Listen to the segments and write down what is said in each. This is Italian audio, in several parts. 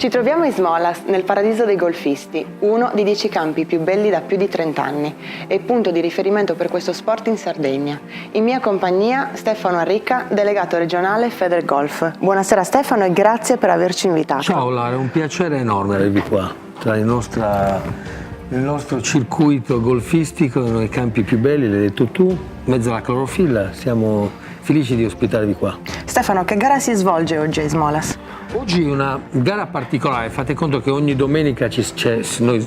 Ci troviamo in Smolas, nel paradiso dei golfisti, uno dei 10 campi più belli da più di 30 anni e punto di riferimento per questo sport in Sardegna. In mia compagnia Stefano Arricca, delegato regionale Federgolf. Buonasera Stefano e grazie per averci invitato. Ciao Lara, è un piacere enorme avervi qua, tra il nostro circuito golfistico, uno dei campi più belli, l'hai detto tu, in mezzo alla clorofilla, siamo felici di ospitarvi qua. Stefano, che gara si svolge oggi a Smolas? Oggi è una gara particolare, fate conto che ogni domenica c'è, noi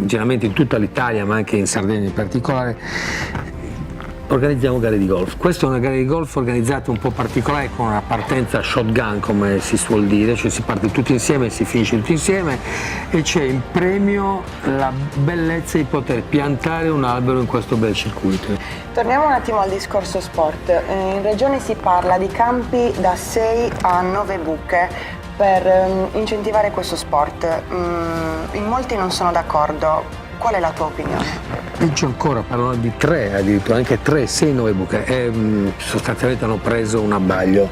generalmente in tutta l'Italia, ma anche in Sardegna in particolare, organizziamo gare di golf. Questa è una gara di golf organizzata un po' particolare con una partenza shotgun, come si suol dire, cioè si parte tutti insieme e si finisce tutti insieme e c'è in premio la bellezza di poter piantare un albero in questo bel circuito. Torniamo un attimo al discorso sport. In regione si parla di campi da 6 a 9 buche per incentivare questo sport. In molti non sono d'accordo. Qual è la tua opinione? Peggio ancora, parlano di 3 addirittura, anche 3, 6, 9 buche. Sostanzialmente hanno preso un abbaglio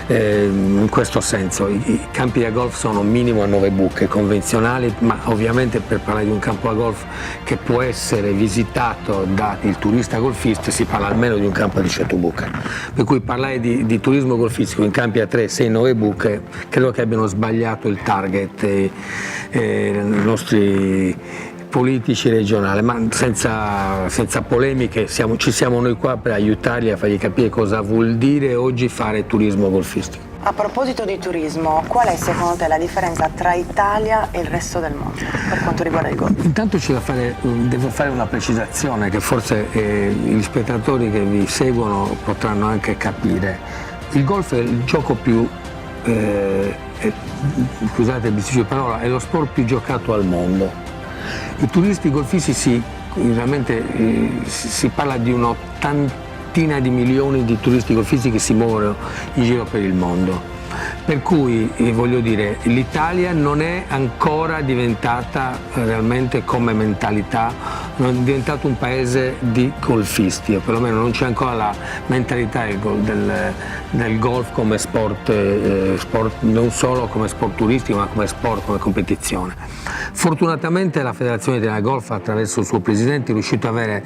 in questo senso. I campi da golf sono minimo a 9 buche convenzionali, ma ovviamente per parlare di un campo da golf che può essere visitato dal turista golfista si parla almeno di un campo a 18 buche. Per cui parlare di turismo golfistico in campi a 3, 6, 9 buche credo che abbiano sbagliato il target i nostri politici regionali, ma senza polemiche, ci siamo noi qua per aiutarli a fargli capire cosa vuol dire oggi fare turismo golfistico. A proposito di turismo, qual è secondo te la differenza tra Italia e il resto del mondo per quanto riguarda il golf? Intanto devo fare una precisazione che forse gli spettatori che vi seguono potranno anche capire. Il golf è il gioco più, scusate il bisticcio di parola, è lo sport più giocato al mondo. I turisti golfisti veramente si parla di un'ottantina di milioni di turisti golfisti che si muovono in giro per il mondo. Per cui voglio dire, l'Italia non è ancora diventata realmente come mentalità, non è diventato un paese di golfisti, o perlomeno non c'è ancora la mentalità del golf come sport, non solo come sport turistico ma come sport, come competizione. Fortunatamente la Federazione Italiana Golf attraverso il suo presidente è riuscito ad avere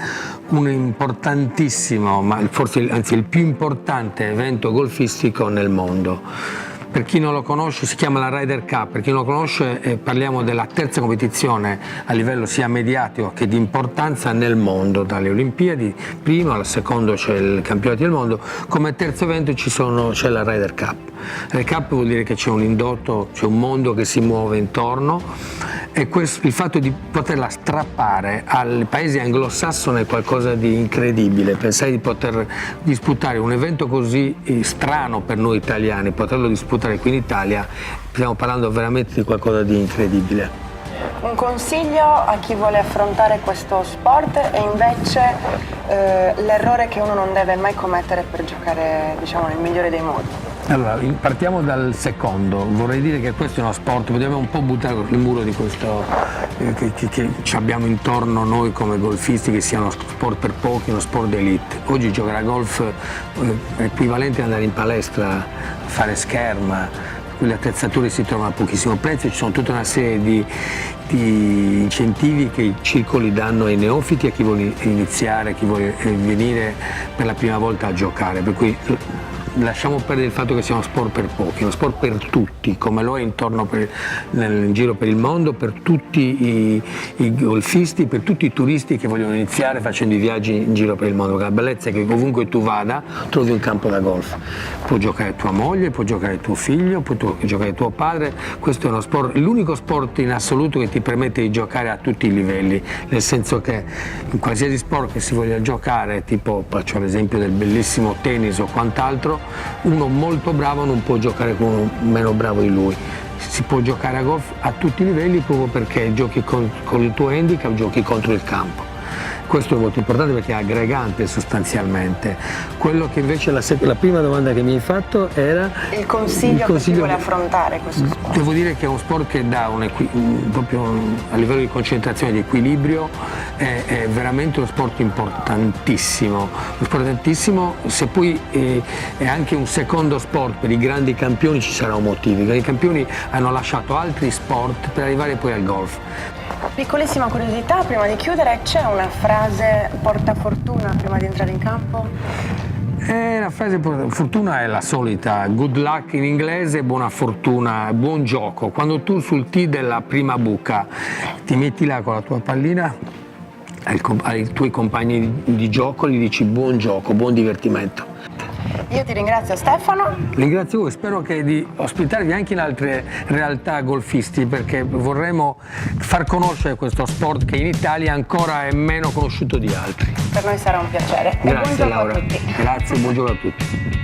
un importantissimo, ma forse anzi il più importante evento golfistico nel mondo. Per chi non lo conosce si chiama la Ryder Cup, per chi non lo conosce parliamo della terza competizione a livello sia mediatico che di importanza nel mondo, dalle Olimpiadi primo, al secondo c'è il campionato del mondo, come terzo evento c'è la Ryder Cup. La Ryder Cup vuol dire che c'è un indotto, c'è un mondo che si muove intorno e il fatto di poterla strappare ai paesi anglosassoni è qualcosa di incredibile. Pensare di poter disputare un evento così strano per noi italiani, poterlo disputare qui in Italia, stiamo parlando veramente di qualcosa di incredibile. Un consiglio a chi vuole affrontare questo sport e invece l'errore che uno non deve mai commettere per giocare, diciamo, nel migliore dei modi. Allora, partiamo dal secondo. Vorrei dire che questo è uno sport, dobbiamo un po' buttare il muro di questo che ci abbiamo intorno noi come golfisti, che sia uno sport per pochi, uno sport d'elite. Oggi giocare a golf è equivalente ad andare in palestra, fare scherma, le attrezzature si trovano a pochissimo prezzo, ci sono tutta una serie di incentivi che i circoli danno ai neofiti, a chi vuole iniziare, a chi vuole venire per la prima volta a giocare, per cui lasciamo perdere il fatto che sia uno sport per pochi, uno sport per tutti, come lo è intorno in giro per il mondo, per tutti i golfisti, per tutti i turisti che vogliono iniziare facendo i viaggi in giro per il mondo. La bellezza è che ovunque tu vada trovi un campo da golf. Può giocare tua moglie, può giocare tuo figlio, può giocare tuo padre. Questo è uno sport, l'unico sport in assoluto che ti permette di giocare a tutti i livelli, nel senso che in qualsiasi sport che si voglia giocare, tipo faccio l'esempio del bellissimo tennis o quant'altro, uno molto bravo non può giocare con uno meno bravo di lui. Si può giocare a golf a tutti i livelli proprio perché giochi con il tuo handicap, giochi contro il campo. questo è molto importante perché è aggregante sostanzialmente. Quello che invece la prima domanda che mi hai fatto era il consiglio che si vuole affrontare questo sport. Devo dire che è uno sport che dà proprio a livello di concentrazione, di equilibrio, è veramente uno sport importantissimo, se poi è anche un secondo sport per i grandi campioni ci sarà un motivo, i grandi campioni hanno lasciato altri sport per arrivare poi al golf. Piccolissima curiosità, prima di chiudere, c'è una frase porta fortuna prima di entrare in campo? La frase fortuna è la solita, good luck in inglese, buona fortuna, buon gioco. Quando tu sul tee della prima buca ti metti là con la tua pallina, ai tuoi compagni di gioco gli dici buon gioco, buon divertimento. Io ti ringrazio Stefano. Ringrazio voi, spero di ospitarvi anche in altre realtà golfisti perché vorremmo far conoscere questo sport che in Italia ancora è meno conosciuto di altri. Per noi sarà un piacere. Grazie E buon gioco Laura. a tutti. Grazie, buon gioco a tutti.